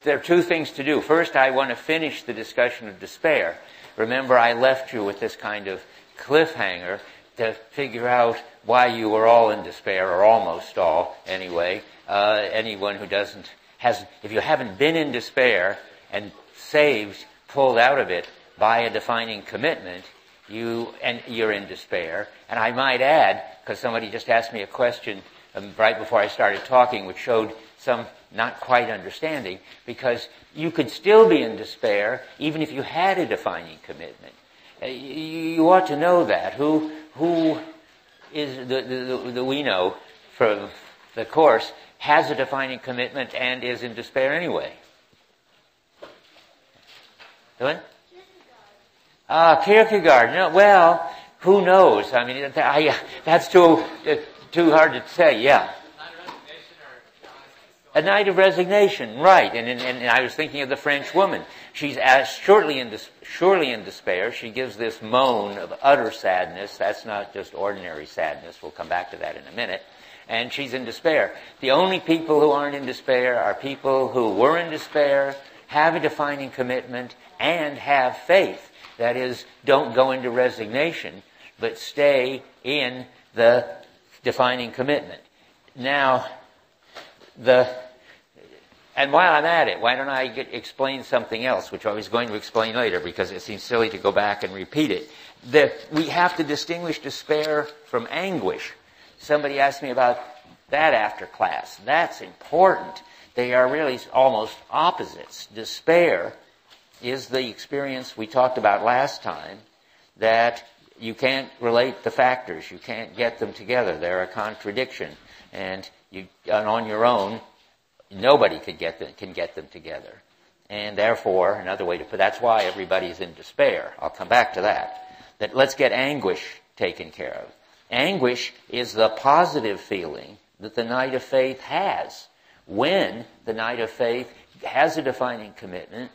there are two things to do. First, I want to finish the discussion of despair. Remember, I left you with this kind of cliffhanger to figure out why you were all in despair, or almost all, anyway. Anyone who if you haven't been in despair and saved, pulled out of it by a defining commitment, you're in despair. And I might add, because somebody just asked me a question right before I started talking, which showed some not quite understanding, because you could still be in despair even if you had a defining commitment. You ought to know that. Who is the we know from the Course has a defining commitment and is in despair anyway? What? Kierkegaard. No, well, who knows? I mean, that's too hard to say. Yeah. A night of resignation, right? And I was thinking of the French woman. She's surely in despair. She gives this moan of utter sadness. That's not just ordinary sadness. We'll come back to that in a minute. And she's in despair. The only people who aren't in despair are people who were in despair, have a defining commitment, and have faith. That is, don't go into resignation, but stay in the defining commitment. Now, and while I'm at it, why don't I explain something else, which I was going to explain later, because it seems silly to go back and repeat it. We have to distinguish despair from anguish. Somebody asked me about that after class. That's important. They are really almost opposites. Despair is the experience we talked about last time, that you can't relate the factors. You can't get them together. They're a contradiction. And on your own, nobody can get them together. And therefore, another way to put that's why everybody's in despair. I'll come back to that. That let's get anguish taken care of. Anguish is the positive feeling that the Knight of Faith has when the Knight of Faith has a defining commitment,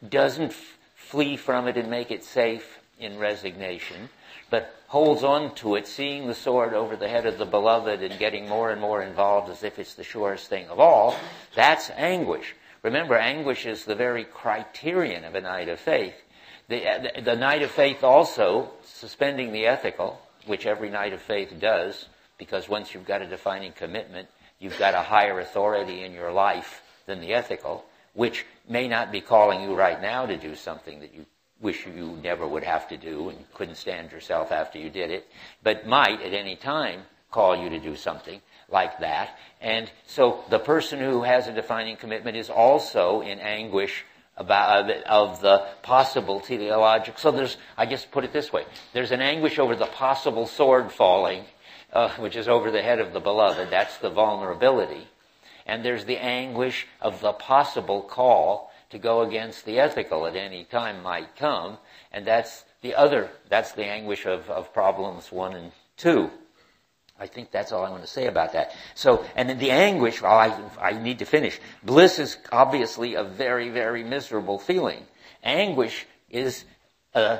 doesn't flee from it and make it safe in resignation, but holds on to it, seeing the sword over the head of the beloved and getting more and more involved as if it's the surest thing of all. That's anguish. Remember, anguish is the very criterion of a Knight of Faith. The Knight of Faith also, suspending the ethical, which every Knight of Faith does, because once you've got a defining commitment, you've got a higher authority in your life than the ethical, which may not be calling you right now to do something that you wish you never would have to do and couldn't stand yourself after you did it, but might at any time call you to do something like that. And so the person who has a defining commitment is also in anguish of the possible teleological. So I guess put it this way, there's an anguish over the possible sword falling, which is over the head of the beloved. That's the vulnerability. And there's the anguish of the possible call to go against the ethical at any time might come, and that's the anguish of problems 1 and 2. I think that's all I want to say about that. So, and in the anguish, I need to finish. Bliss is obviously a very, very miserable feeling. Anguish is a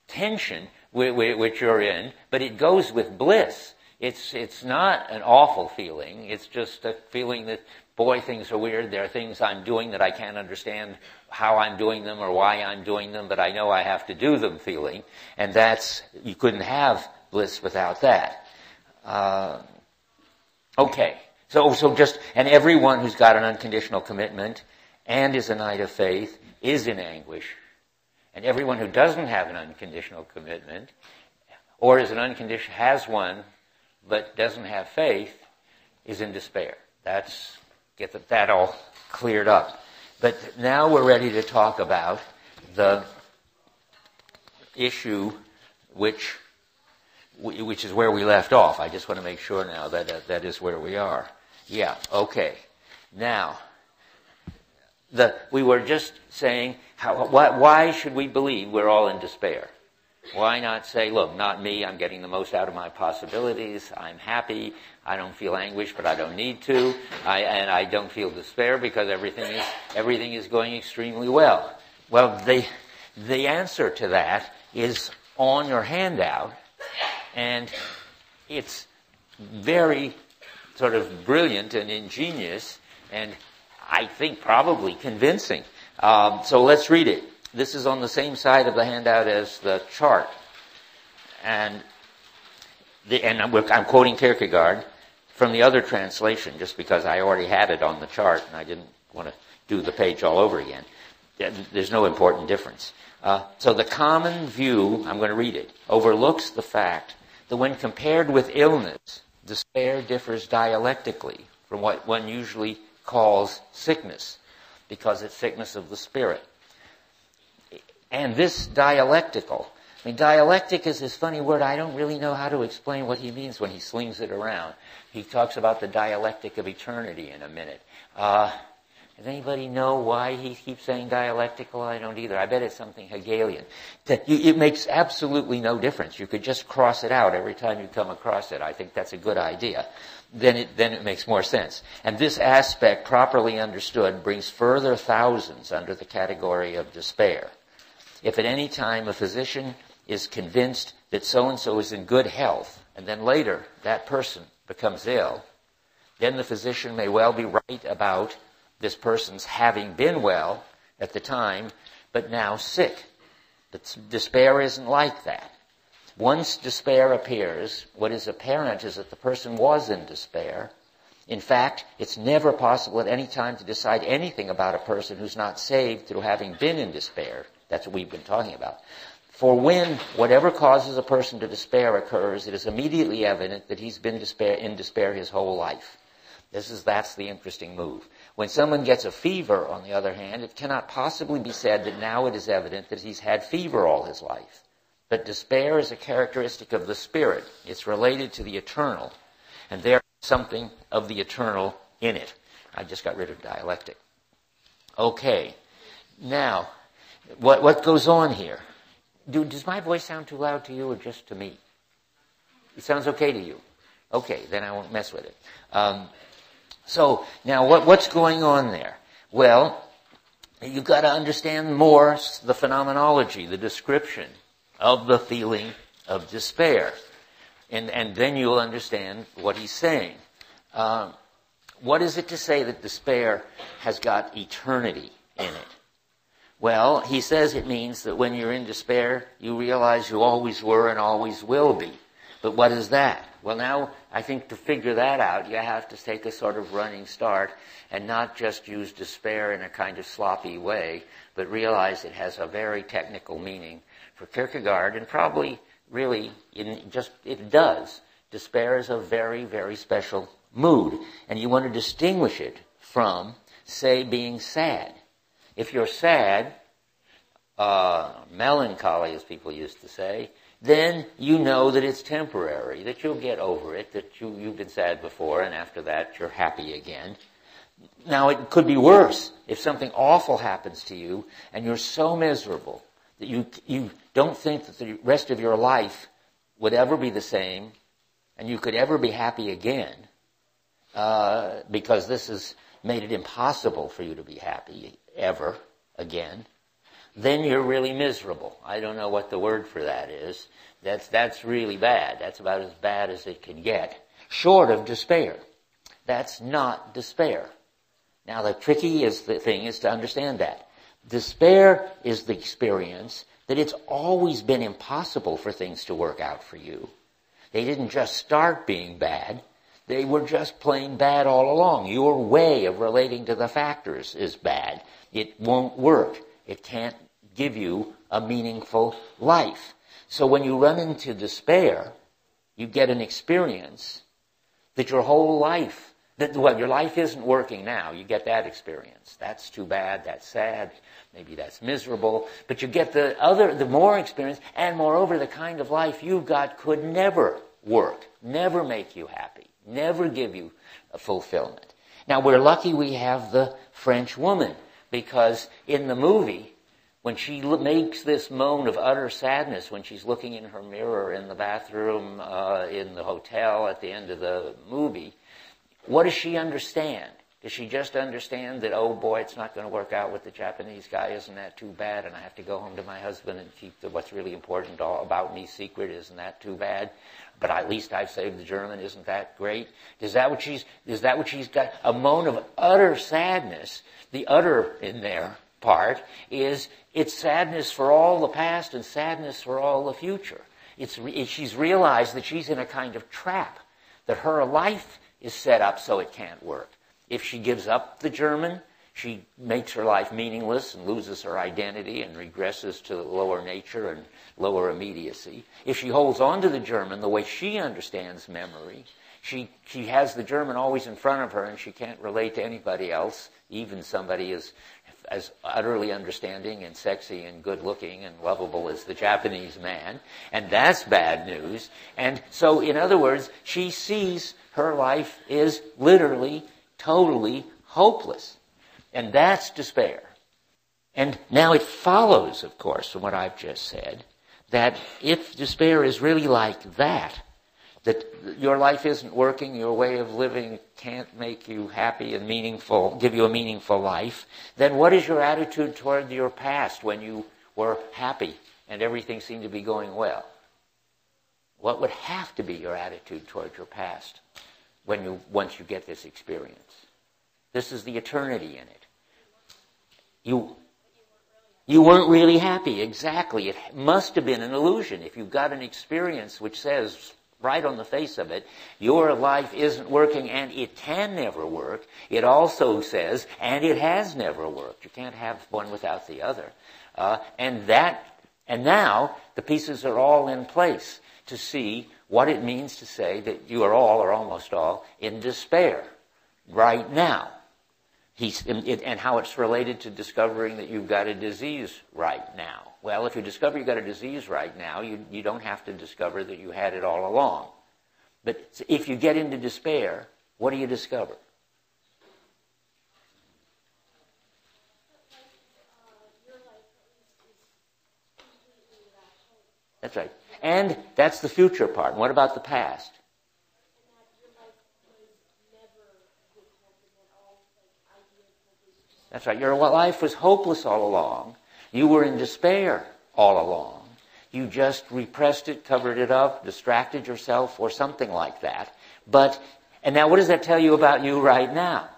tension which you're in, but it goes with bliss. It's not an awful feeling. It's just a feeling that, boy, things are weird. There are things I'm doing that I can't understand how I'm doing them or why I'm doing them, but I know I have to do them feeling. And you couldn't have bliss without that. Okay. And everyone who's got an unconditional commitment and is a Knight of Faith is in anguish. And everyone who doesn't have an unconditional commitment or has one but doesn't have faith is in despair. Get that all cleared up. But now we're ready to talk about the issue which is where we left off. I just want to make sure now that is where we are. Yeah, okay. Now, we were just saying, why should we believe we're all in despair? Why not say, look, not me, I'm getting the most out of my possibilities, I'm happy, I don't feel anguish, but I don't need to, and I don't feel despair because everything is going extremely well. Well, the answer to that is on your handout, and it's very sort of brilliant and ingenious, and I think probably convincing. So let's read it. This is on the same side of the handout as the chart. And I'm quoting Kierkegaard from the other translation, just because I already had it on the chart and I didn't want to do the page all over again. There's no important difference. So the common view, I'm going to read it, overlooks the fact that when compared with illness, despair differs dialectically from what one usually calls sickness, because it's sickness of the spirit. And this dialectical, dialectic is this funny word. I don't really know how to explain what he means when he slings it around. He talks about the dialectic of eternity in a minute. Does anybody know why he keeps saying dialectical? I don't either. I bet it's something Hegelian. It makes absolutely no difference. You could just cross it out every time you come across it. I think that's a good idea. Then it makes more sense. And this aspect, properly understood, brings further thousands under the category of despair. If at any time a physician is convinced that so-and-so is in good health, and then later that person becomes ill, then the physician may well be right about this person's having been well at the time, but now sick. But despair isn't like that. Once despair appears, what is apparent is that the person was in despair. In fact, it's never possible at any time to decide anything about a person who's not saved through having been in despair. That's what we've been talking about. For when whatever causes a person to despair occurs, it is immediately evident that he's been in despair his whole life. That's the interesting move. When someone gets a fever, on the other hand, it cannot possibly be said that now it is evident that he's had fever all his life. But despair is a characteristic of the spirit. It's related to the eternal. And there is something of the eternal in it. I just got rid of dialectic. Okay. Now, what goes on here? Does my voice sound too loud to you or just to me? It sounds okay to you. Okay, then I won't mess with it. So now what's going on there? Well, you've got to understand more the phenomenology, the description of the feeling of despair. And then you'll understand what he's saying. What is it to say that despair has got eternity in it? Well, he says it means that when you're in despair, you realize you always were and always will be. But what is that? Well, now, I think to figure that out, you have to take a sort of running start and not just use despair in a kind of sloppy way, but realize it has a very technical meaning for Kierkegaard, and probably, really, it does. Despair is a very, very special mood, and you want to distinguish it from, say, being sad. If you're sad, melancholy, as people used to say, then you know that it's temporary, that you'll get over it, that you've been sad before, and after that you're happy again. Now, it could be worse if something awful happens to you and you're so miserable that you don't think that the rest of your life would ever be the same and you could ever be happy again, because this has made it impossible for you to be happy ever again. Then you're really miserable. I don't know what the word for that is. That's really bad. That's about as bad as it can get, short of despair. That's not despair. Now, the tricky thing is to understand that. Despair is the experience that it's always been impossible for things to work out for you. They didn't just start being bad. They were just plain bad all along. Your way of relating to the factors is bad. It won't work. It can't give you a meaningful life. So when you run into despair, you get an experience that your whole life, your life isn't working now. You get that experience. That's too bad. That's sad. Maybe that's miserable. But you get the more experience, and moreover, the kind of life you've got could never work, never make you happy, never give you a fulfillment. Now, we're lucky we have the French woman, because in the movie, when she makes this moan of utter sadness when she's looking in her mirror in the bathroom in the hotel at the end of the movie, what does she understand? Does she just understand that, oh boy, it's not going to work out with the Japanese guy, isn't that too bad, and I have to go home to my husband and keep what's really important all about me secret, isn't that too bad? But at least I've saved the German, isn't that great? Is that what she's got? A moan of utter sadness. The utter in there part is it's sadness for all the past and sadness for all the future. She's realized that she's in a kind of trap, that her life is set up so it can't work. If she gives up the German, she makes her life meaningless and loses her identity and regresses to lower nature and lower immediacy. If she holds on to the German the way she understands memory, she has the German always in front of her and she can't relate to anybody else, even somebody as utterly understanding and sexy and good-looking and lovable as the Japanese man. And that's bad news. And so, in other words, she sees her life is literally totally hopeless. And that's despair. And now it follows, of course, from what I've just said, that if despair is really like that your life isn't working, your way of living can't make you happy and meaningful, give you a meaningful life, then what is your attitude toward your past when you were happy and everything seemed to be going well? What would have to be your attitude toward your past once you get this experience? This is the eternity in it. You weren't really happy, exactly. It must have been an illusion. If you've got an experience which says, right on the face of it, your life isn't working and it can never work, it also says, and it has never worked. You can't have one without the other. And now the pieces are all in place to see what it means to say that you are all, or almost all, in despair right now. And how it's related to discovering that you've got a disease right now. Well, if you discover you've got a disease right now, you don't have to discover that you had it all along. But if you get into despair, what do you discover? That's right. And that's the future part. And what about the past? That's right. Your life was hopeless all along. You were in despair all along. You just repressed it, covered it up, distracted yourself, or something like that. And now what does that tell you about you right now?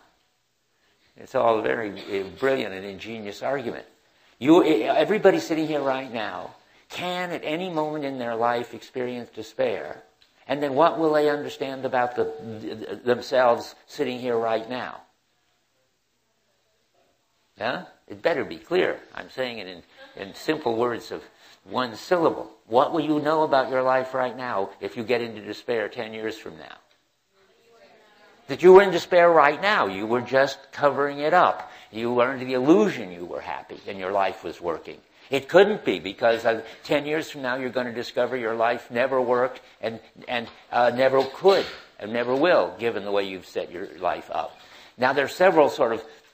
It's all a very brilliant and ingenious argument. Everybody sitting here right now can at any moment in their life experience despair. And then what will they understand about themselves sitting here right now? Yeah? It better be clear. I'm saying it in simple words of one syllable. What will you know about your life right now if you get into despair 10 years from now? That you were in despair right now. You were just covering it up. You were under the illusion you were happy and your life was working. It couldn't be, because 10 years from now you're going to discover your life never worked and never could and never will, given the way you've set your life up. Now there's several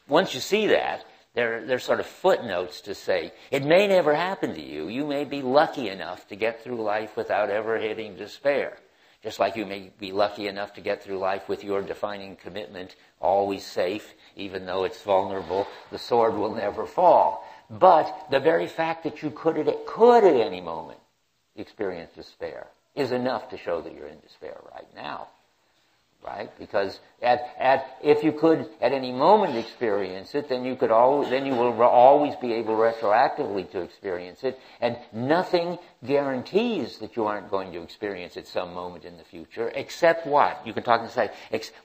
once you see that, there's sort of footnotes to say, it may never happen to you. You may be lucky enough to get through life without ever hitting despair. Just like you may be lucky enough to get through life with your defining commitment, always safe, even though it's vulnerable, the sword will never fall. But the very fact that you could at any moment experience despair is enough to show that you're in despair right now. Right? Because if you could at any moment experience it, then you will always be able retroactively to experience it, and nothing guarantees that you aren't going to experience it some moment in the future, except what? You can talk and say,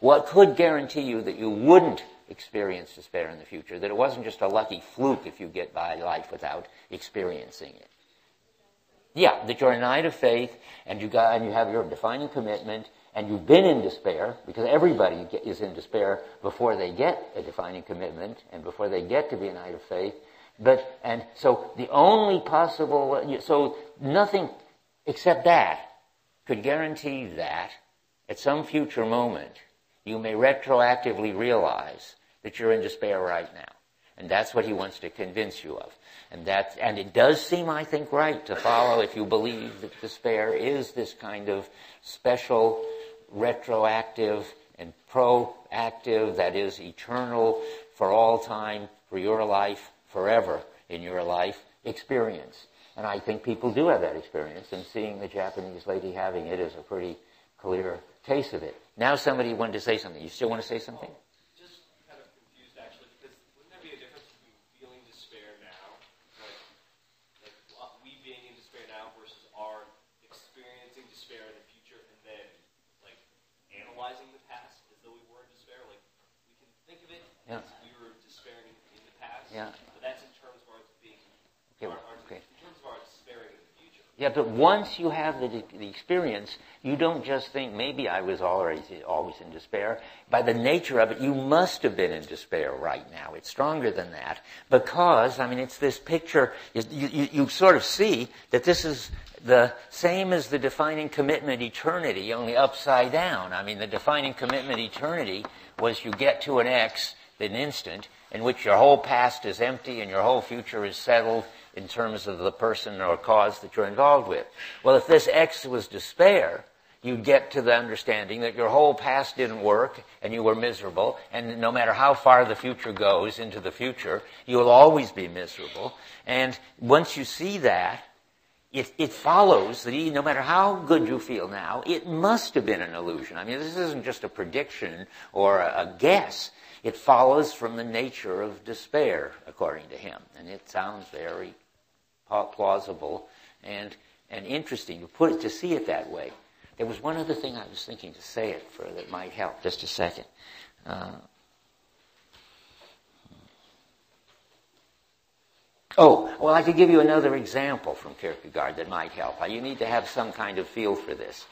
what could guarantee you that you wouldn't experience despair in the future, that it wasn't just a lucky fluke if you get by life without experiencing it. Yeah, that you're in a night of faith, and you have your defining commitment, and you've been in despair, because everybody is in despair before they get a defining commitment and before they get to be a night of faith. So the only possible, so nothing except that could guarantee that at some future moment you may retroactively realize that you're in despair right now. And that's what he wants to convince you of. And it does seem, I think, right to follow if you believe that despair is this kind of special, retroactive, and proactive, that is eternal, for all time, for your life, forever in your life experience. And I think people do have that experience, and seeing the Japanese lady having it is a pretty clear case of it. Now somebody wanted to say something. You still want to say something? Just kind of confused, actually, because wouldn't there be a difference between feeling despair now, like we being in despair now, versus our experiencing despair in the future, and then like analyzing the past as though we were in despair? Like we can think of it as we were despairing in the past, but that's in terms of our being, in terms of our despairing in the future. Yeah, but once you have the experience, you don't just think, maybe I was always in despair. By the nature of it, you must have been in despair right now. It's stronger than that. Because, it's this picture, you sort of see that this is the same as the defining commitment eternity, only upside down. The defining commitment eternity was you get to an X, an instant, in which your whole past is empty and your whole future is settled in terms of the person or cause that you're involved with. Well, if this X was despair, you'd get to the understanding that your whole past didn't work and you were miserable, and no matter how far the future goes into the future, you will always be miserable. And once you see that, it follows that no matter how good you feel now, it must have been an illusion. This isn't just a prediction or a guess. It follows from the nature of despair, according to him. And it sounds very plausible and interesting to see it that way. There was one other thing I was thinking to say it for that might help. Just a second. I could give you another example from Kierkegaard that might help. You need to have some kind of feel for this.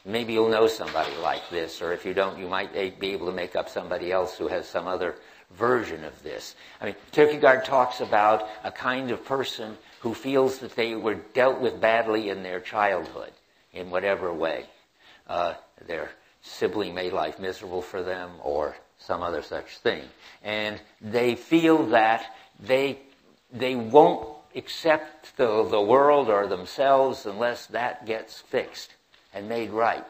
Maybe you'll know somebody like this, or if you don't, you might be able to make up somebody else who has some other version of this. Kierkegaard talks about a kind of person who feels that they were dealt with badly in their childhood, in whatever way. Their sibling made life miserable for them, or some other such thing. And they feel that they won't accept the world or themselves unless that gets fixed and made right.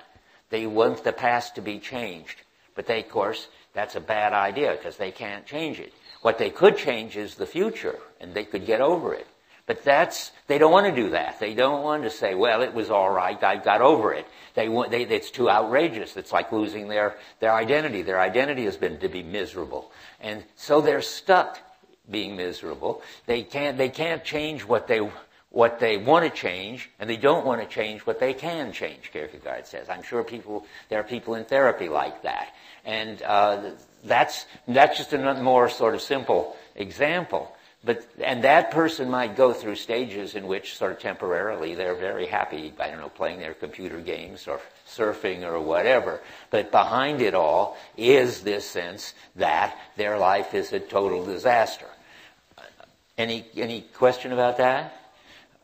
They want the past to be changed. But of course, that's a bad idea because they can't change it. What they could change is the future, and they could get over it. But they don't want to do that. They don't want to say, well, it was all right, I got over it. It's too outrageous. It's like losing their identity. Their identity has been to be miserable. And so they're stuck being miserable. They can't change what they want to change, and they don't want to change what they can change, Kierkegaard says. I'm sure there are people in therapy like that. And that's just a more sort of simple example. And that person might go through stages in which sort of temporarily they're very happy, playing their computer games or surfing or whatever. But behind it all is this sense that their life is a total disaster. Any question about that?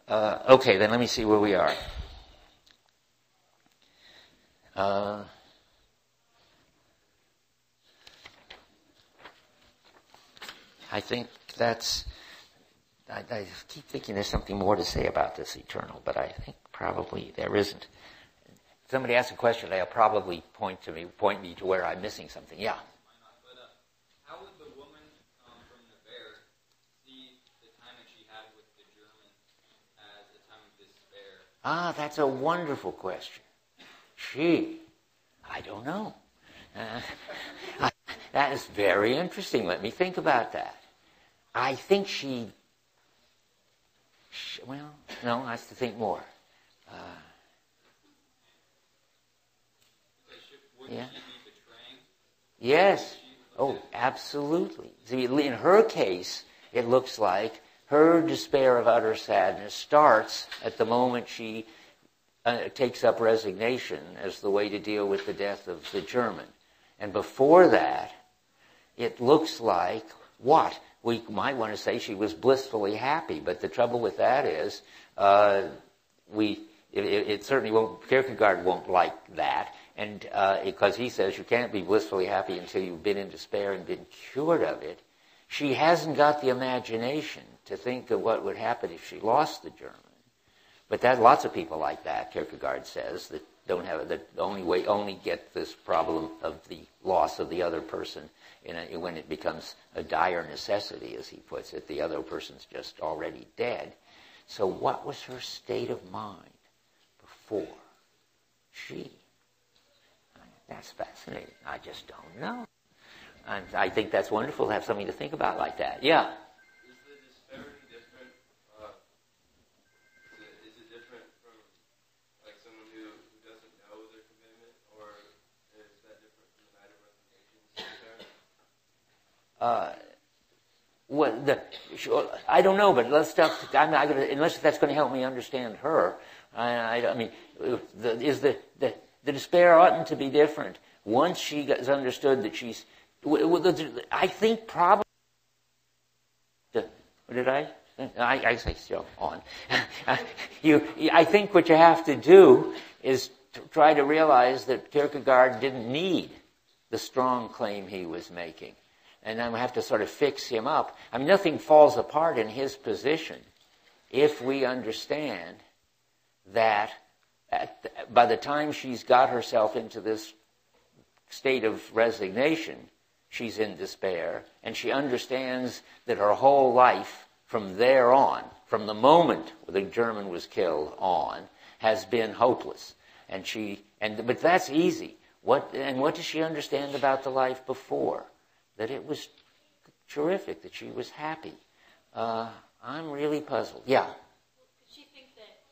Okay, then let me see where we are. I think I keep thinking there's something more to say about this eternal, but I think probably there isn't. If somebody asks a question, they'll probably point me to where I'm missing something. Yeah. How would the woman from the bear see the time that she had with the German as a time of despair? That's a wonderful question. I don't know. That is very interesting. Let me think about that. I think no, I have to think more. Yeah. Yes. Oh, absolutely. See, in her case, it looks like her despair of utter sadness starts at the moment she takes up resignation as the way to deal with the death of the German. And before that, it looks like what? We might want to say she was blissfully happy, but the trouble with that is it certainly won't, Kierkegaard won't like that, and because he says you can't be blissfully happy until you've been in despair and been cured of it. She hasn't got the imagination to think of what would happen if she lost the German. But lots of people like that, Kierkegaard says, that only get this problem of the loss of the other person when it becomes a dire necessity, as he puts it. The other person's just already dead. So what was her state of mind before? That's fascinating. I just don't know. And I think that's wonderful to have something to think about like that. Yeah. Is the disparity different? Is it different from like someone who doesn't know their commitment, or is that different from the night of resignation? I don't know, but let's stop. I'm not going to, unless that's going to help me understand her. I mean, the despair oughtn't to be different. Once she has understood that she's, I think probably. What did I? I say still on. I think what you have to do is to try to realize that Kierkegaard didn't need the strong claim he was making. And then we have to sort of fix him up. I mean, nothing falls apart in his position if we understand that by the time she's got herself into this state of resignation, she's in despair, and she understands that her whole life from there on, from the moment the German was killed on, has been hopeless. But that's easy. What does she understand about the life before? That it was terrific, that she was happy. I'm really puzzled. Yeah. Well, could she think that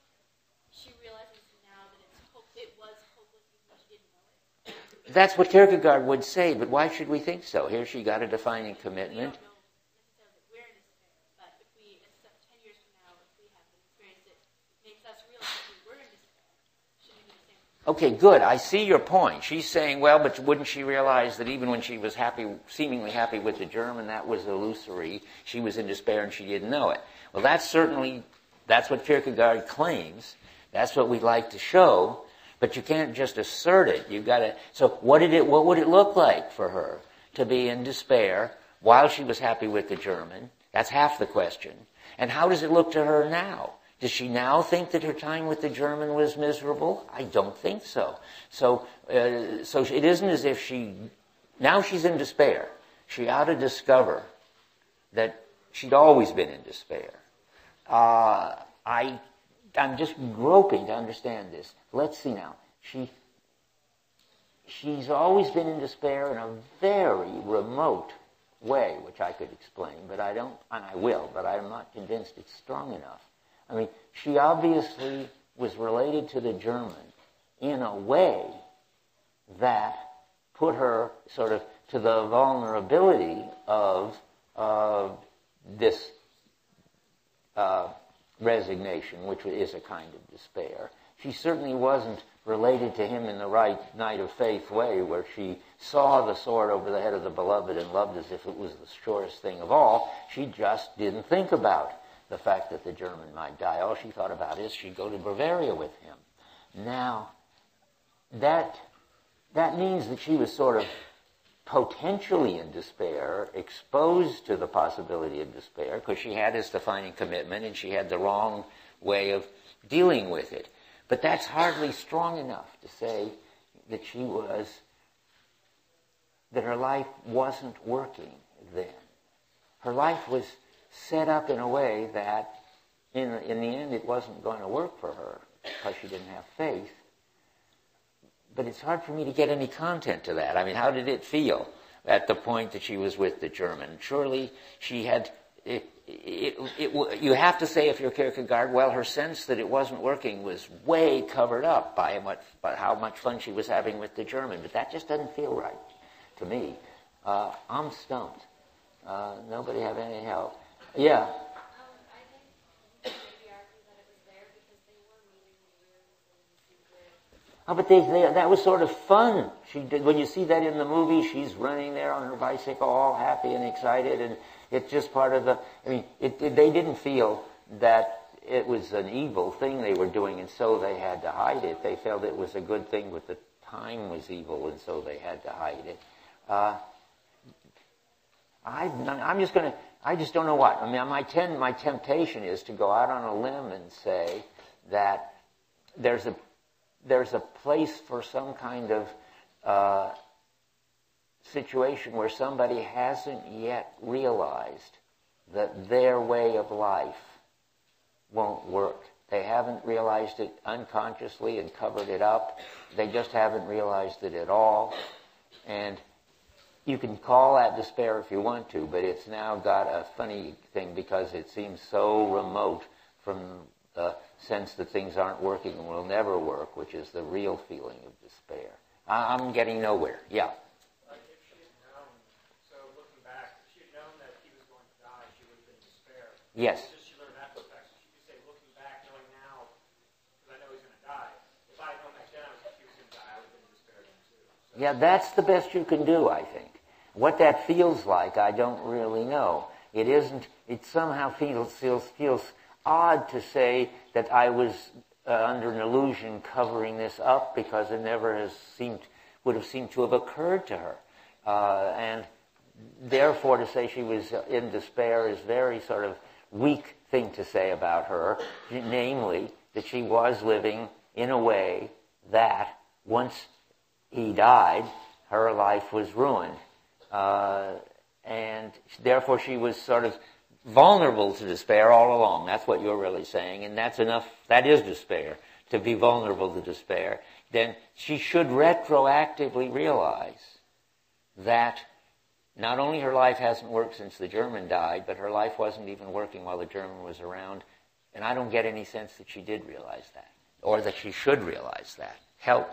she realizes now that it was hopeless even though she didn't know it? That's what Kierkegaard would say, but why should we think so? Here she got a defining commitment. We don't know necessarily that we're in despair, but if we, 10 years from now, if we have an experience that makes us realize that we were in despair, should we do the same? Okay, good. I see your point. She's saying, well, but wouldn't she realize that even when she was happy, seemingly happy with the German, that was illusory. She was in despair and she didn't know it. Well, that's what Kierkegaard claims. That's what we'd like to show. But you can't just assert it. You've got to. So what would it look like for her to be in despair while she was happy with the German? That's half the question. And how does it look to her now? Does she now think that her time with the German was miserable? I don't think so. So it isn't as if now she's in despair. She ought to discover that she'd always been in despair. I'm just groping to understand this. Let's see now. She's always been in despair in a very remote way, which I could explain, but I don't, and I will, but I'm not convinced it's strong enough. I mean, she obviously was related to the German in a way that put her sort of to the vulnerability of this resignation, which is a kind of despair. She certainly wasn't related to him in the right night of faith way, where she saw the sword over the head of the beloved and loved as if it was the surest thing of all. She just didn't think about the fact that the German might die. All she thought about is she'd go to Bavaria with him. Now, that means that she was sort of potentially in despair, exposed to the possibility of despair, because she had this defining commitment and she had the wrong way of dealing with it. But that's hardly strong enough to say that that her life wasn't working then. Her life was set up in a way that in the end it wasn't going to work for her because she didn't have faith. But it's hard for me to get any content to that. I mean, how did it feel at the point that she was with the German? Surely she had... you have to say, if you're Kierkegaard, well, her sense that it wasn't working was way covered up by how much fun she was having with the German. But that just doesn't feel right to me. I'm stumped. Nobody have any help? Yeah. I think maybe argue that it was there because they were meeting the years and Oh, but that was sort of fun. When you see that in the movie, she's running there on her bicycle, all happy and excited, and it's just part of the... I mean, they didn't feel that it was an evil thing they were doing, and so they had to hide it. They felt it was a good thing, but the time was evil, and so they had to hide it. I just don't know what. I mean, my temptation is to go out on a limb and say that there's a place for some kind of situation where somebody hasn't yet realized that their way of life won't work. They haven't realized it unconsciously and covered it up. They just haven't realized it at all. And you can call that despair if you want to, but it's now got a funny thing because it seems so remote from the sense that things aren't working and will never work, which is the real feeling of despair. I'm getting nowhere. Yeah. If she had known, so looking back, if she had known that he was going to die, she would have been in despair. Yes. She learned that fact. So she could say, looking back, knowing now, because I know he's going to die. If I had known back then he was going to die, I would have been in despair then too. So, Yeah, that's the best you can do, I think. What that feels like, I don't really know. It isn't. It somehow feels odd to say that I was under an illusion covering this up, because it never would have seemed to have occurred to her, and therefore to say she was in despair is very sort of weak thing to say about her. Namely, that she was living in a way that once he died, her life was ruined. And therefore she was sort of vulnerable to despair all along. That's what you're really saying, and that's enough. That is despair, to be vulnerable to despair. Then she should retroactively realize that not only her life hasn't worked since the German died, but her life wasn't even working while the German was around. And I don't get any sense that she did realize that, or that she should realize that. Help.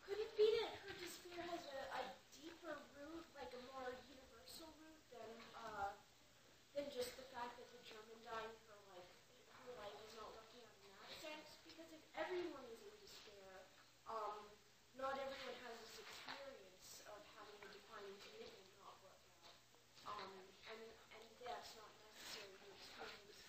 Could it be that her despair has a deeper root, like a more universal root than just the fact that the German died, her life is not working out in that sense? Because if everyone is in despair, not everyone has this experience of having a defining commitment not work out, and that's not necessarily the experience.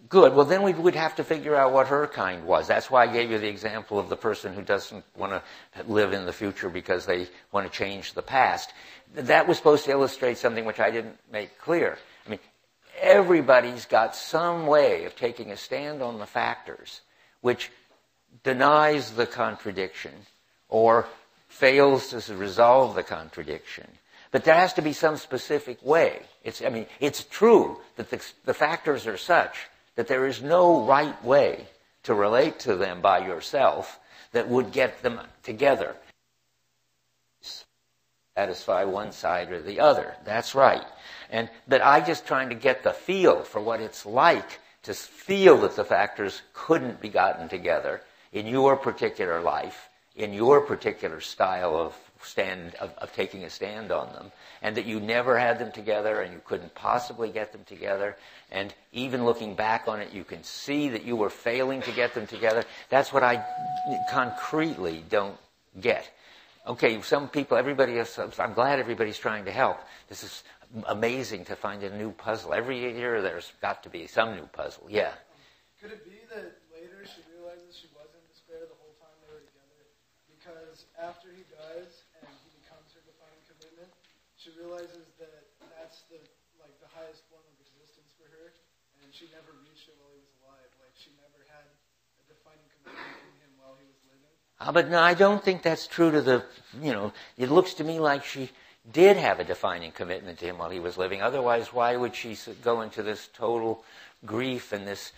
Good. Well, then we would have to figure out what her kind was. That's why I gave you the example of the person who doesn't want to live in the future because they want to change the past. That was supposed to illustrate something which I didn't make clear. I mean, everybody's got some way of taking a stand on the factors which denies the contradiction or fails to resolve the contradiction. But there has to be some specific way. It's true that the factors are such that there is no right way to relate to them by yourself that would get them together. Satisfy one side or the other. That's right. But I'm just trying to get the feel for what it's like to feel that the factors couldn't be gotten together in your particular life, in your particular style of taking a stand on them, and that you never had them together and you couldn't possibly get them together, and even looking back on it you can see that you were failing to get them together. That's what I concretely don't get. Okay, some people, I'm glad everybody's trying to help. This is amazing to find a new puzzle. Every year there's got to be some new puzzle. Yeah. Could it be that later she realizes she was in despair the whole time they were together? Because after he dies and he becomes her defining commitment, she realizes that that's the highest form of existence for her, and she never reached it while he was alive. Like, she never had a defining commitment in him while he was living. But no, I don't think that's true to it looks to me like she did have a defining commitment to him while he was living. Otherwise, why would she go into this total grief and this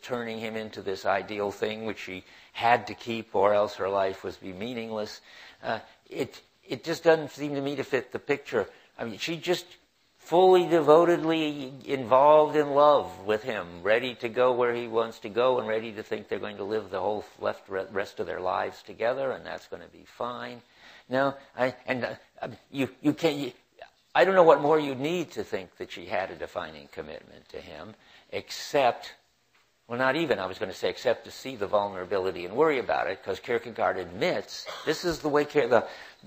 turning him into this ideal thing which she had to keep, or else her life would be meaningless? It just doesn't seem to me to fit the picture. I mean, she just fully, devotedly involved in love with him, ready to go where he wants to go, and ready to think they're going to live the whole rest of their lives together, and that's going to be fine. No, I don't know what more you need to think that she had a defining commitment to him, except to see the vulnerability and worry about it, because Kierkegaard admits, this is the way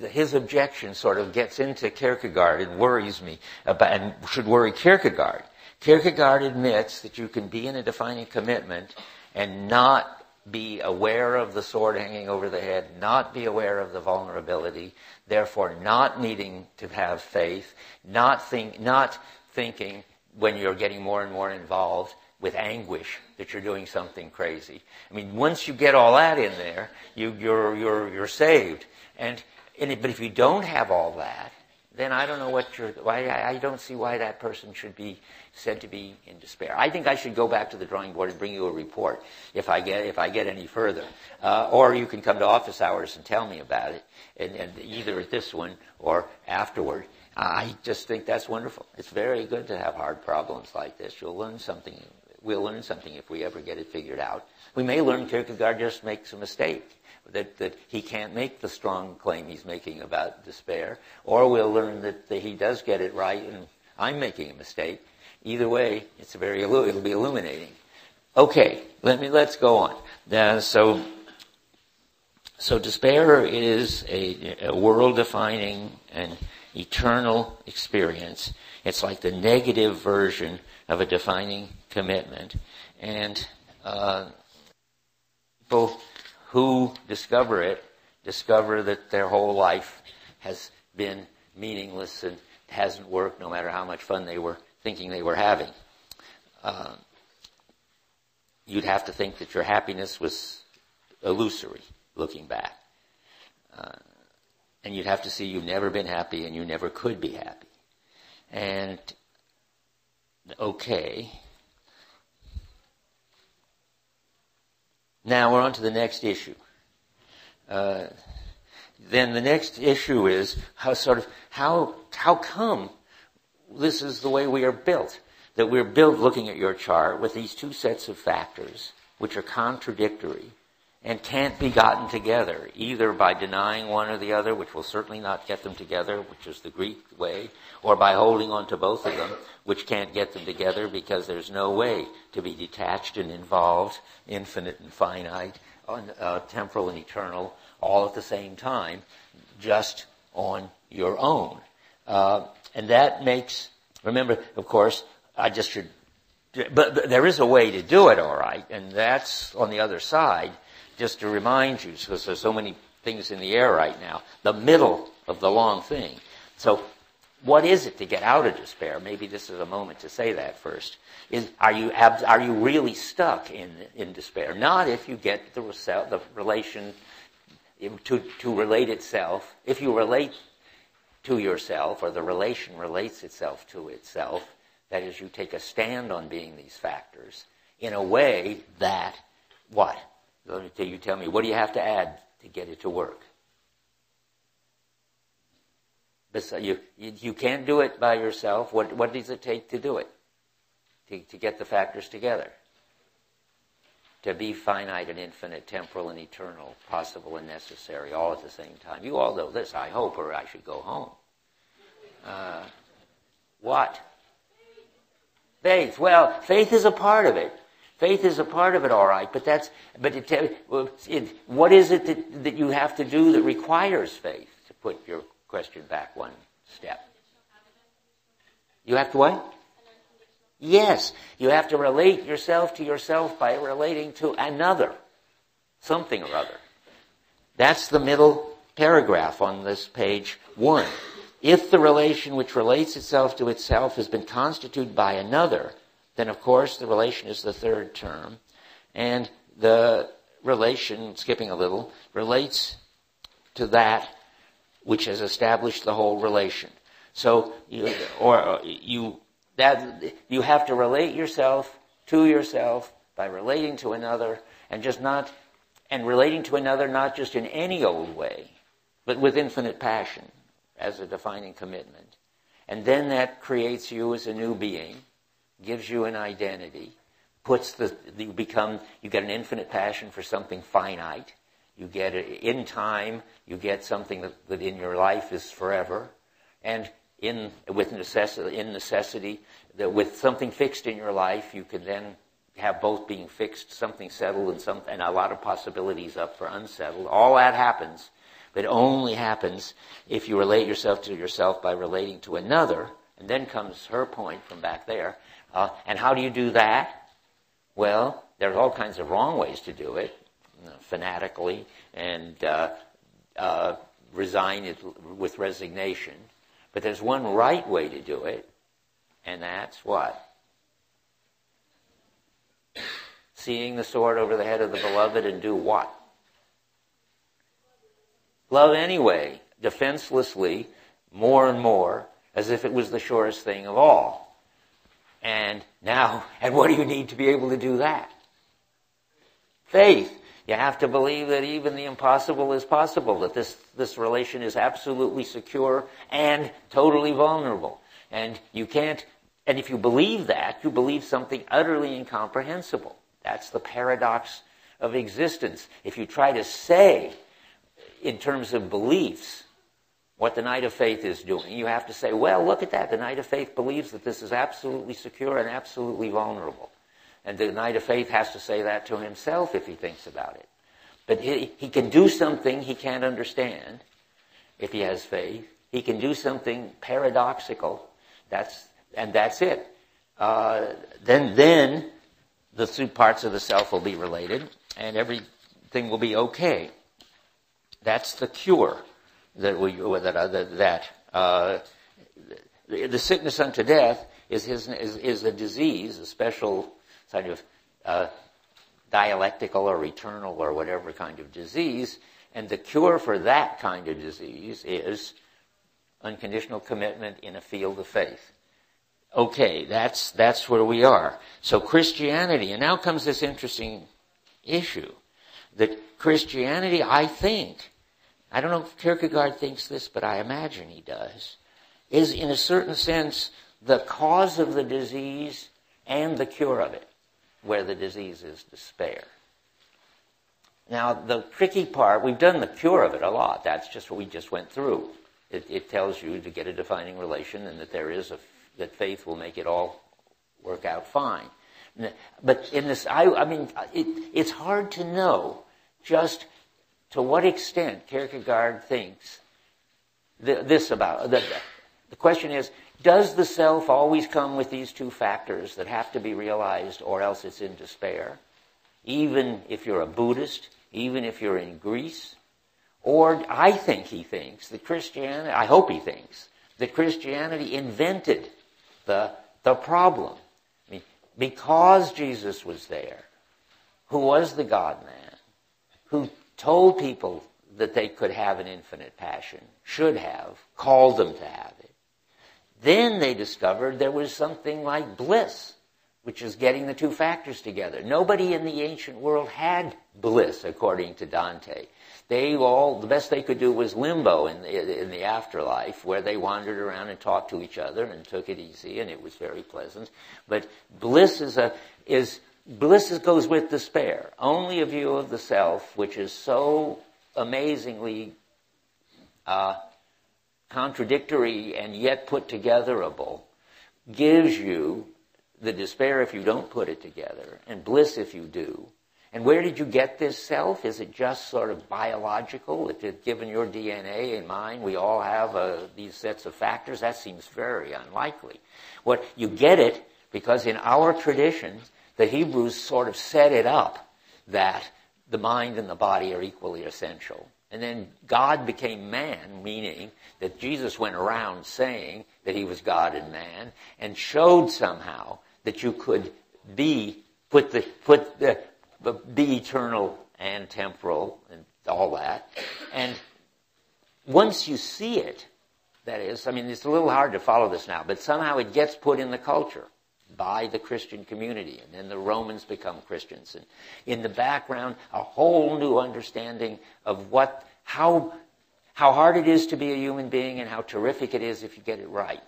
his objection sort of gets into Kierkegaard and worries me, and should worry Kierkegaard. Kierkegaard admits that you can be in a defining commitment and not be aware of the sword hanging over the head, not be aware of the vulnerability, therefore not needing to have faith, not thinking when you're getting more and more involved with anguish that you're doing something crazy. I mean, once you get all that in there, you're saved. But if you don't have all that, then I don't know I don't see why that person should be said to be in despair. I think I should go back to the drawing board and bring you a report if I get any further. Or you can come to office hours and tell me about it, and either at this one or afterward. I just think that's wonderful. It's very good to have hard problems like this. You'll learn something. We'll learn something if we ever get it figured out. We may learn Kierkegaard just makes a mistake, that he can't make the strong claim he's making about despair, or we'll learn that he does get it right and I'm making a mistake. Either way, it'll be illuminating. Okay, let's go on. So despair is a world-defining and eternal experience. It's like the negative version of a defining commitment. And people who discover it discover that their whole life has been meaningless and hasn't worked no matter how much fun they were thinking they were having. You'd have to think that your happiness was illusory, looking back. And you'd have to see you've never been happy and you never could be happy. And, okay. Now we're on to the next issue. Then the next issue is how come this is the way we are built? That we're built, looking at your chart, with these two sets of factors which are contradictory and can't be gotten together, either by denying one or the other, which will certainly not get them together, which is the Greek way, or by holding on to both of them, which can't get them together because there's no way to be detached and involved, infinite and finite, temporal and eternal, all at the same time, just on your own. And that makes, remember, of course, but there is a way to do it, all right, and that's on the other side. Just to remind you, because there's so many things in the air right now, the middle of the long thing. So what is it to get out of despair? Maybe this is a moment to say that first. Are you really stuck in despair? Not if you get the relation to relate itself. If you relate to yourself, or the relation relates itself to itself, that is, you take a stand on being these factors in a way that, what? You tell me, what do you have to add to get it to work? You can't do it by yourself. What does it take to do it? To get the factors together? To be finite and infinite, temporal and eternal, possible and necessary, all at the same time. You all know this, I hope, or I should go home. What? Faith. Well, faith is a part of it. Faith is a part of it, all right, what is it that you have to do that requires faith? To put your question back one step. You have to what? Yes, you have to relate yourself to yourself by relating to another, something or other. That's the middle paragraph on this page 1. If the relation which relates itself to itself has been constituted by another, then of course the relation is the third term, and the relation, skipping a little, relates to that which has established the whole relation. So you have to relate yourself to yourself by relating to another, and relating to another not just in any old way, but with infinite passion as a defining commitment. And then that creates you as a new being, gives you an identity, you get an infinite passion for something finite. You get it in time, you get something that in your life is forever. And in necessity, that with something fixed in your life, you can then have both being fixed, something settled, and a lot of possibilities up for unsettled. All that happens, but it only happens if you relate yourself to yourself by relating to another. And then comes her point from back there. And how do you do that? Well, there's all kinds of wrong ways to do it, fanatically, and resign it with resignation. But there's one right way to do it, and that's what? seeing the sword over the head of the beloved and do what? Love anyway, defenselessly, more and more, as if it was the surest thing of all. And what do you need to be able to do that? Faith. You have to believe that even the impossible is possible, that this relation is absolutely secure and totally vulnerable. And if you believe that, you believe something utterly incomprehensible. That's the paradox of existence. If you try to say, in terms of beliefs, what the Knight of Faith is doing, you have to say, well, look at that. The Knight of Faith believes that this is absolutely secure and absolutely vulnerable. And the Knight of Faith has to say that to himself if he thinks about it. But he can do something he can't understand if he has faith. He can do something paradoxical. That's it. Then the two parts of the self will be related, and everything will be okay. That's the cure. The sickness unto death is a disease, a special kind of dialectical or eternal or whatever kind of disease, and the cure for that kind of disease is unconditional commitment in a field of faith. Okay, that's where we are. So Christianity, and now comes this interesting issue, that Christianity, I think, I don't know if Kierkegaard thinks this, but I imagine he does, is in a certain sense the cause of the disease and the cure of it, where the disease is despair. Now, the tricky part, we've done the cure of it a lot. That's just what we just went through. It tells you to get a defining relation and that that faith will make it all work out fine. But in this, it's hard to know just to what extent Kierkegaard thinks this about. The question is, does the self always come with these two factors that have to be realized or else it's in despair? Even if you're a Buddhist, even if you're in Greece? Or I think he thinks that Christianity, I hope he thinks, that Christianity invented the problem. I mean, because Jesus was there, who was the God-man, who told people that they could have an infinite passion, should have, called them to have it. Then they discovered there was something like bliss, which is getting the two factors together. Nobody in the ancient world had bliss, according to Dante. The best they could do was limbo in the afterlife, where they wandered around and talked to each other and took it easy, and it was very pleasant. But bliss goes with despair. Only a view of the self, which is so amazingly contradictory and yet put togetherable, gives you the despair if you don't put it together, and bliss if you do. And where did you get this self? Is it just sort of biological? If it's given your DNA and mine, we all have these sets of factors? That seems very unlikely. What you get it because in our tradition, the Hebrews sort of set it up that the mind and the body are equally essential. And then God became man, meaning that Jesus went around saying that he was God and man, and showed somehow that you could be eternal and temporal and all that. And once you see it, that is, it's a little hard to follow this now, but somehow it gets put in the culture by the Christian community, and then the Romans become Christians. And in the background, a whole new understanding of how hard it is to be a human being and how terrific it is if you get it right.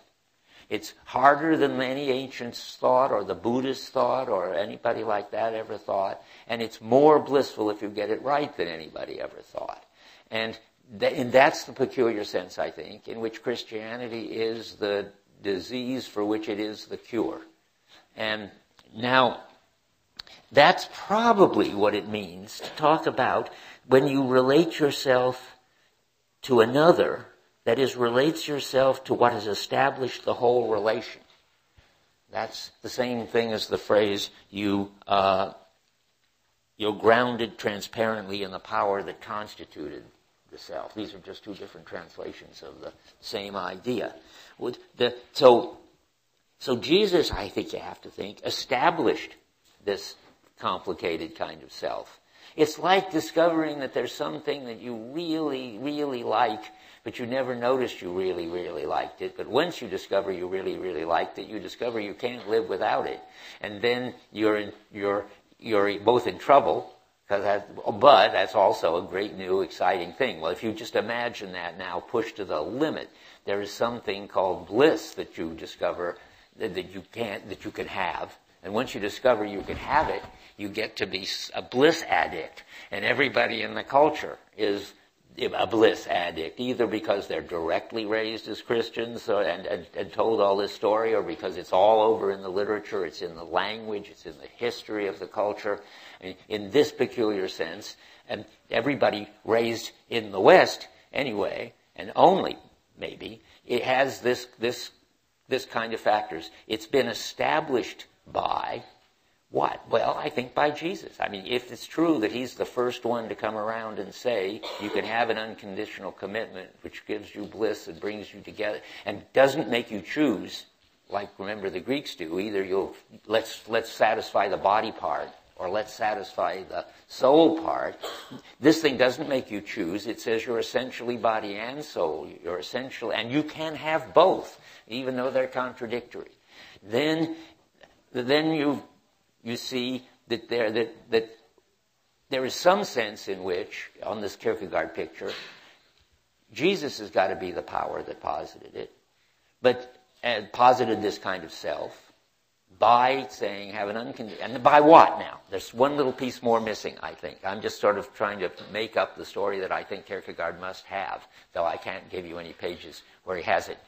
It's harder than many ancients thought, or the Buddhists thought, or anybody like that ever thought. And it's more blissful if you get it right than anybody ever thought. And that's the peculiar sense, I think, in which Christianity is the disease for which it is the cure. And now, that's probably what it means to talk about when you relate yourself to another, that is, relates yourself to what has established the whole relation. That's the same thing as the phrase, you're grounded transparently in the power that constituted the self. These are just two different translations of the same idea. So Jesus, I think you have to think, established this complicated kind of self. It's like discovering that there's something that you really, really like, but you never noticed you really, really liked it. But once you discover you really, really liked it, you discover you can't live without it. And then you're both in trouble, but that's also a great new exciting thing. Well, if you just imagine that now pushed to the limit, there is something called bliss that you discover that you can have. And once you discover you can have it, you get to be a bliss addict. And everybody in the culture is a bliss addict, either because they're directly raised as Christians and told all this story, or because it's all over in the literature, it's in the language, it's in the history of the culture, in this peculiar sense. And everybody raised in the West, anyway, and only maybe, it has this kind of factors. It's been established by what? Well, I think by Jesus. I mean, if it's true that he's the first one to come around and say you can have an unconditional commitment which gives you bliss and brings you together and doesn't make you choose, like remember the Greeks do, either let's satisfy the body part or let's satisfy the soul part. This thing doesn't make you choose. It says you're essentially body and soul. You're essential, and you can have both, even though they're contradictory. Then you see that there is some sense in which, on this Kierkegaard picture, Jesus has got to be the power that posited it, but posited this kind of self by saying have an unconditional, and by what now? There's one little piece more missing, I think. I'm just sort of trying to make up the story that I think Kierkegaard must have, though I can't give you any pages where he has it.